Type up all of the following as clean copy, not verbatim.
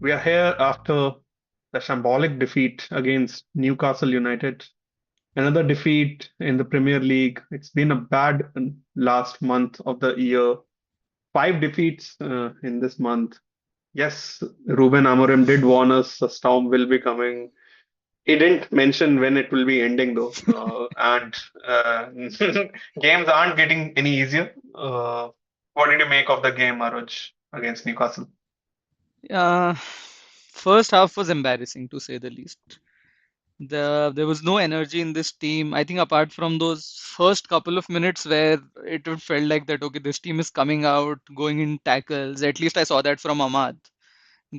We are here after the shambolic defeat against Newcastle United. Another defeat in the Premier League. It's been a bad last month of the year. Five defeats in this month. Yes, Ruben Amorim did warn us a storm will be coming. He didn't mention when it will be ending though. And games aren't getting any easier. What did you make of the game, Aruj, against Newcastle? First half was embarrassing to say the least. There was no energy in this team. I think apart from those first couple of minutes where it would felt like that, okay, this team is coming out, going in tackles. At least I saw that from Ahmad.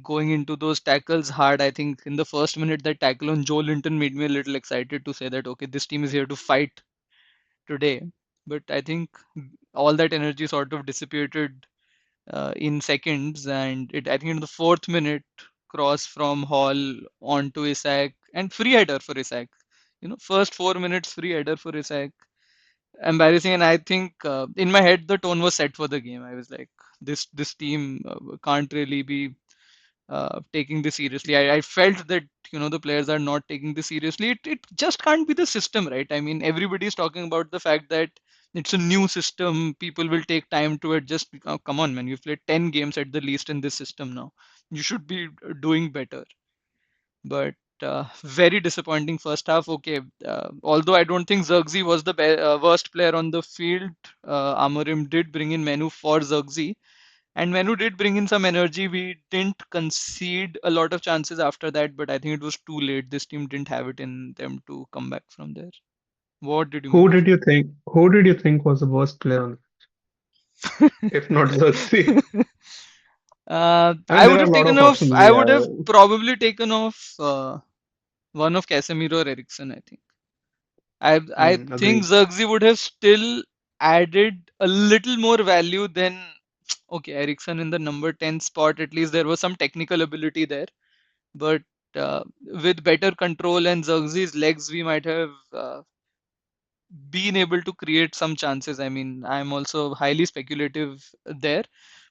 Going into those tackles hard. I think in the first minute that tackle on Joe Linton made me a little excited to say that, okay, this team is here to fight today. But I think all that energy sort of dissipated in seconds, and I think in the fourth minute, cross from Hall onto Isak and free header for Isak. First 4 minutes free header for Isak. Embarrassing, and I think in my head the tone was set for the game. I was like, this team can't really be taking this seriously. I felt that the players are not taking this seriously. It just can't be the system, right? I mean, everybody's talking about the fact that it's a new system. People will take time to adjust. Come on, man, you've played 10 games at the least in this system now. You should be doing better. But very disappointing first half. Okay, although I don't think Zirkzee was the worst player on the field, Amorim did bring in Menu for Zirkzee. And Menu did bring in some energy. We didn't concede a lot of chances after that, but I think it was too late. This team didn't have it in them to come back from there. What did you Who make of did you think? Who did you think was the worst player on, if not Xerxes? it? I mean, I there would are a have lot taken of off. options. I would Yeah, have probably taken off one of Casemiro or Ericsson. I think. I think agreed. Zirkzee would have still added a little more value than okay, Ericsson in the number 10 spot. At least there was some technical ability there. But with better control and Zirkzee's legs, we might have been able to create some chances. I mean, I'm also highly speculative there.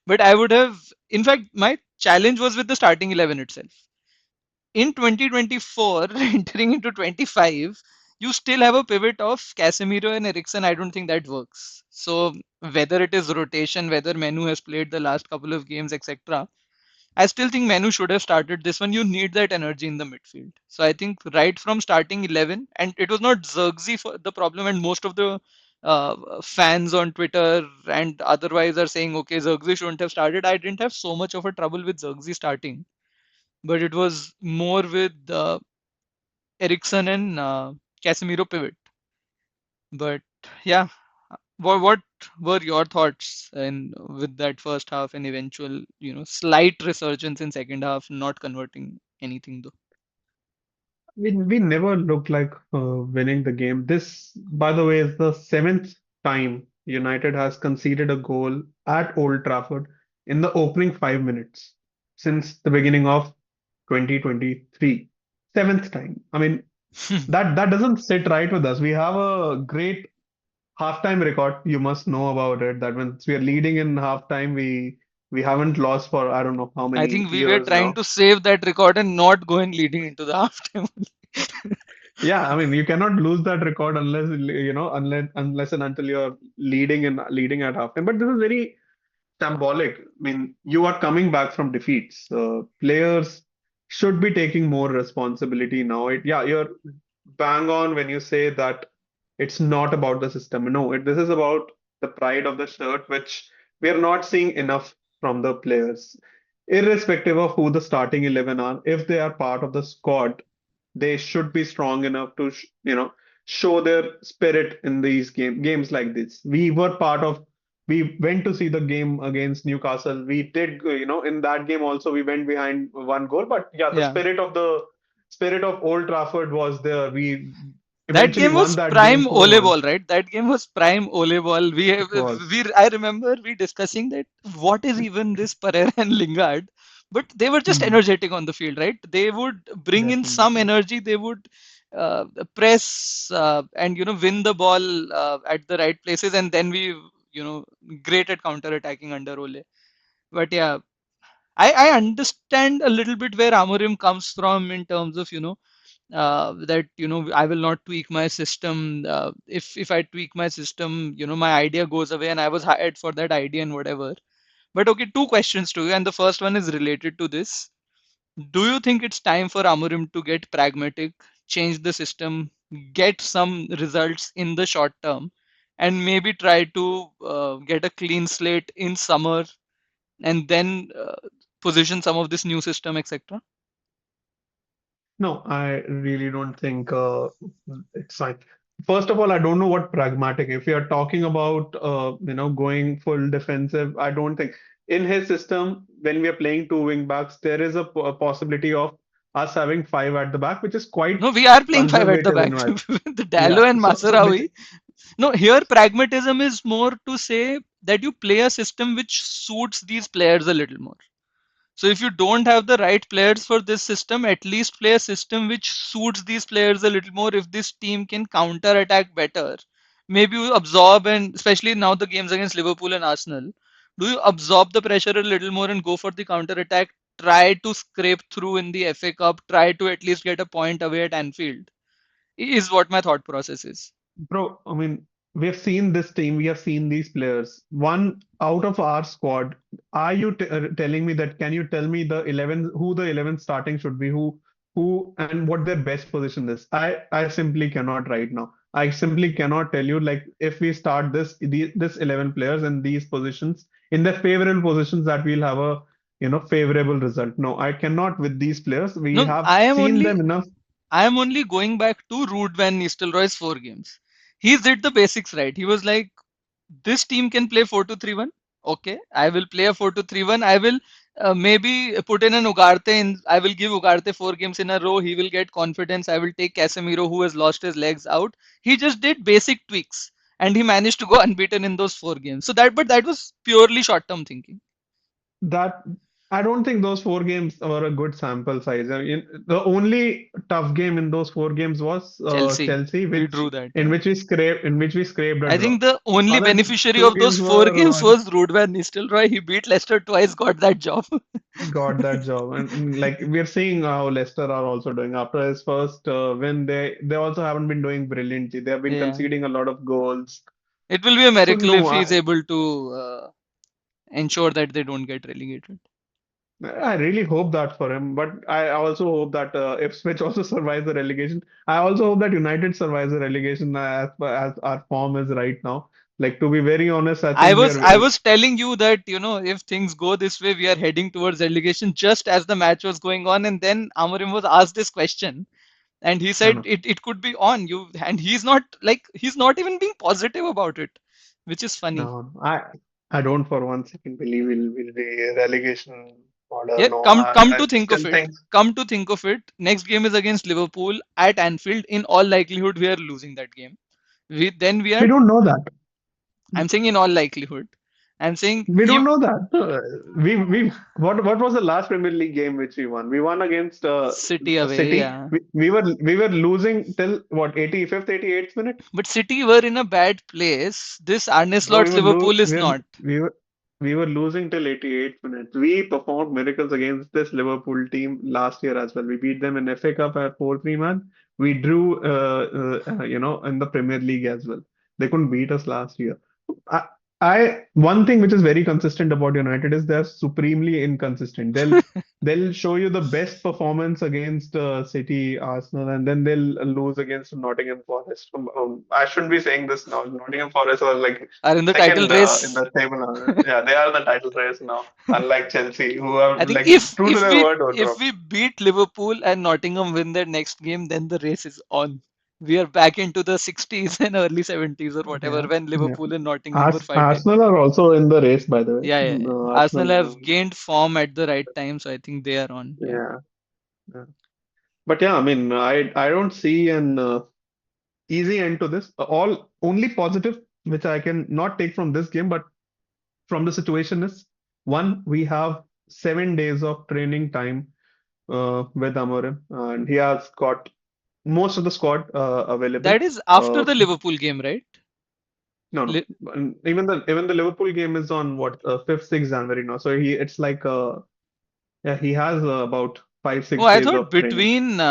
But I would have, in fact, my challenge was with the starting 11 itself. In 2024, entering into 25, you still have a pivot of Casemiro and Eriksen. I don't think that works. So whether it is rotation, whether Menu has played the last couple of games, etc., I still think Manu should have started this one. You need that energy in the midfield. So I think right from starting 11, and it was not Zirkzee for the problem, and most of the fans on Twitter and otherwise are saying, okay, Zirkzee shouldn't have started. I didn't have so much of a trouble with Zirkzee starting, but it was more with Eriksson and Casemiro pivot. But yeah, what were your thoughts in with that first half and eventual, slight resurgence in second half, not converting anything though? We never looked like winning the game. This, by the way, is the seventh time United has conceded a goal at Old Trafford in the opening 5 minutes since the beginning of 2023. Seventh time. I mean, that doesn't sit right with us. We have a great halftime record. You must know about it. That once we are leading in halftime, we haven't lost for I don't know how I many think we were years trying now. to save that record and not go in leading into the halftime. Yeah, I mean, you cannot lose that record unless unless and until you're leading at halftime. But this is very symbolic. I mean, you are coming back from defeats. Players should be taking more responsibility now. Yeah, you're bang on when you say that it's not about the system. No, this is about the pride of the shirt, which we are not seeing enough from the players. Irrespective of who the starting 11 are, if they are part of the squad, they should be strong enough to, show their spirit in these games like this. We went to see the game against Newcastle. We did, in that game also we went behind one goal, but yeah, the Yeah. spirit of Old Trafford was there. We That eventually game won was that game prime Ole 4-1. ball, right? That game was prime Ole ball. It was I remember we discussing that what is even this Pereira and Lingard, but they were just Hmm, energetic on the field, right? They would bring in some definitely. energy. They would press and win the ball at the right places, and then we great at counter attacking under Ole. But yeah, I understand a little bit where Amorim comes from in terms of, that, I will not tweak my system. If I tweak my system, my idea goes away, and I was hired for that idea and whatever. But okay, two questions to you, and the first one is related to this. Do you think it's time for Amorim to get pragmatic, change the system, get some results in the short term, and maybe try to get a clean slate in summer, and then position some of this new system, etc.? No, I really don't think it's fine. First of all, I don't know what pragmatic. If you are talking about going full defensive, I don't think in his system when we are playing two wing backs, there is a possibility of us having five at the back, which is quite No, we are playing five at the conservative back. in my The yeah. Dallo and So which Masraoui. No, here pragmatism is more to say that you play a system which suits these players a little more. So if you don't have the right players for this system, at least play a system which suits these players a little more. If this team can counter attack better, maybe you absorb, and especially now the games against Liverpool and Arsenal, do you absorb the pressure a little more and go for the counter attack? Try to scrape through in the FA Cup. Try to at least get a point away at Anfield. Is what my thought process is. Bro, I mean, we have seen this team, we have seen these players. One out of our squad, are you t telling me that? Can you tell me the 11, who the 11 starting should be, who, and what their best position is? I simply cannot right now. I simply cannot tell you, like, if we start this 11 players in these positions, in the favorable positions, that we'll have a, favorable result. No, I cannot with these players. We No, have I am seen only them enough. I am only going back to Ruud van Nistelrooy's 4 games. He did the basics right. He was like, this team can play 4-2-3-1. Okay, I will play a 4-2-3-1. I will maybe put in an Ugarte in. I will give Ugarte 4 games in a row. He will get confidence. I will take Casemiro, who has lost his legs, out. He just did basic tweaks, and he managed to go unbeaten in those 4 games. But that was purely short-term thinking. That I don't think those four games were a good sample size. I mean, the only tough game in those four games was Chelsea, Chelsea, we drew that. in Yeah. which we scraped a I draw. think the only Other beneficiary two of those games four were games was Ruud van Nistelrooy. He beat Leicester twice, got that job. got that job, and like we're seeing how Leicester are also doing after his first win. They also haven't been doing brilliantly. They have been Yeah. conceding a lot of goals. It will be a So miracle no, if he's able to ensure that they don't get relegated. I really hope that for him, but I also hope that Ipswich also survives the relegation. I also hope that United survives the relegation as our form is right now. Like to be very honest, I I think we was are. I was telling you that, if things go this way, we are heading towards relegation just as the match was going on, and then Amorim was asked this question, and he No, said no, it could be on you, and he's not even being positive about it, which is funny. no. I don't for one second believe we'll be relegation order. Yeah, No, come I to think of still it, think next game is against Liverpool at Anfield. In all likelihood, we are losing that game. We we are. don't know that. I'm saying in all likelihood. I'm saying We don't know that. We what was the last Premier League game which we won? We won against City away, City. yeah. We were losing till what 85th, 88th minute. But City were in a bad place. This Arne Bro, Slot's Liverpool is we were not. we were losing till 88 minutes. We performed miracles against this Liverpool team last year as well. We beat them in FA Cup at 4-3, man. We drew in the Premier League as well. They couldn't beat us last year. I, I one thing which is very consistent about United is they're supremely inconsistent. They'll show you the best performance against City, Arsenal, and then they'll lose against Nottingham Forest. I shouldn't be saying this now. Nottingham Forest are like Are in the title second in race. the table. Yeah, they are in the title race now, unlike Chelsea, who are I think like if true to if their we word or if drop. we beat Liverpool and Nottingham win their next game, then the race is on. We are back into the 60s and early 70s or whatever Yeah, when yeah. Liverpool and Nottingham were fighting. Arsenal are also in the race, by the way. Yeah, yeah, yeah. Arsenal Arsenal, have gained form at the right time, so I think they are on. Yeah. yeah, yeah. But yeah, I mean, I don't see an easy end to this. All only positive, which I can not take from this game, but from the situation is one, we have 7 days of training time with Amorim, and he has got most of the squad available. That is after Uh, the Liverpool game, right? no, no, Li and even the Liverpool game is on what 5th, 6th January now. So it's like Yeah, he has about five, Oh, six I days thought of training. between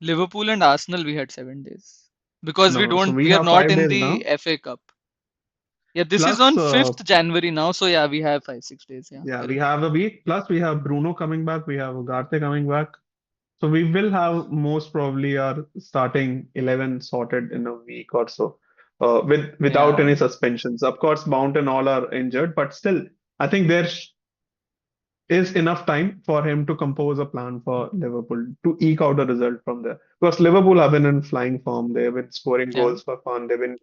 Liverpool and Arsenal we had 7 days because No, no. So we we are have not 5 days in the now. FA Cup. Yeah, this is Plus, on 5th January now, so yeah, we have 5 6 days. Yeah, yeah, we correct. have a week. Plus, we have Bruno coming back. We have Ugarte coming back. So we will have most probably our starting 11 sorted in a week or so, without Yeah, any suspensions. Of course, Mount and all are injured, but still, I think there is enough time for him to compose a plan for Liverpool to eke out a result from there. Because Liverpool have been in flying form. They've been scoring yeah. goals for fun. They've been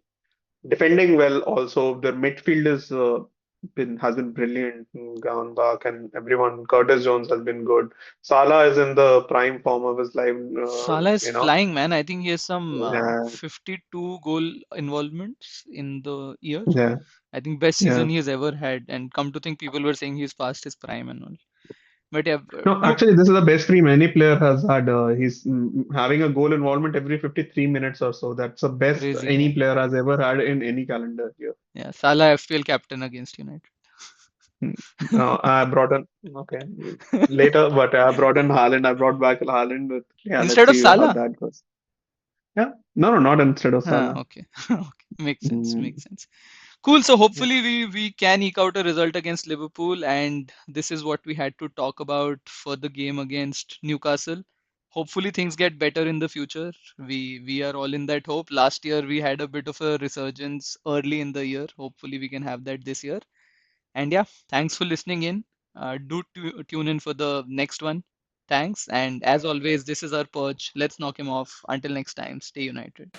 defending well also. Their midfield is been has been brilliant. Back and everyone. Curtis Jones has been good. Salah is in the prime form of his life. Salah is You know, flying, man. I think he has some yeah, 52 goal involvements in the year. yeah, I think best yeah. season he has ever had. And come to think, people were saying he's past his prime and all. But yeah, No, two actually, this is the best stream any player has had. He's having a goal involvement every 53 minutes or so. That's the best crazy. any player has ever had in any calendar year. Yeah, Salah FPL captain against United. Mm. No, I brought in, okay, later, but I brought in Haaland. I brought back Haaland. But yeah, let's Instead of see how Salah. that goes. Yeah, no, no, not instead of Huh, Salah. okay. Okay. Makes sense. Mm, Makes sense. Cool. So yeah. hopefully we can eke out a result against Liverpool, and this is what we had to talk about for the game against Newcastle. Hopefully things get better in the future. We are all in that hope. Last year we had a bit of a resurgence early in the year. Hopefully we can have that this year. And yeah, thanks for listening in. Tune in for the next one. Thanks. And as always, this is our perch. Let's knock him off. Until next time, stay united.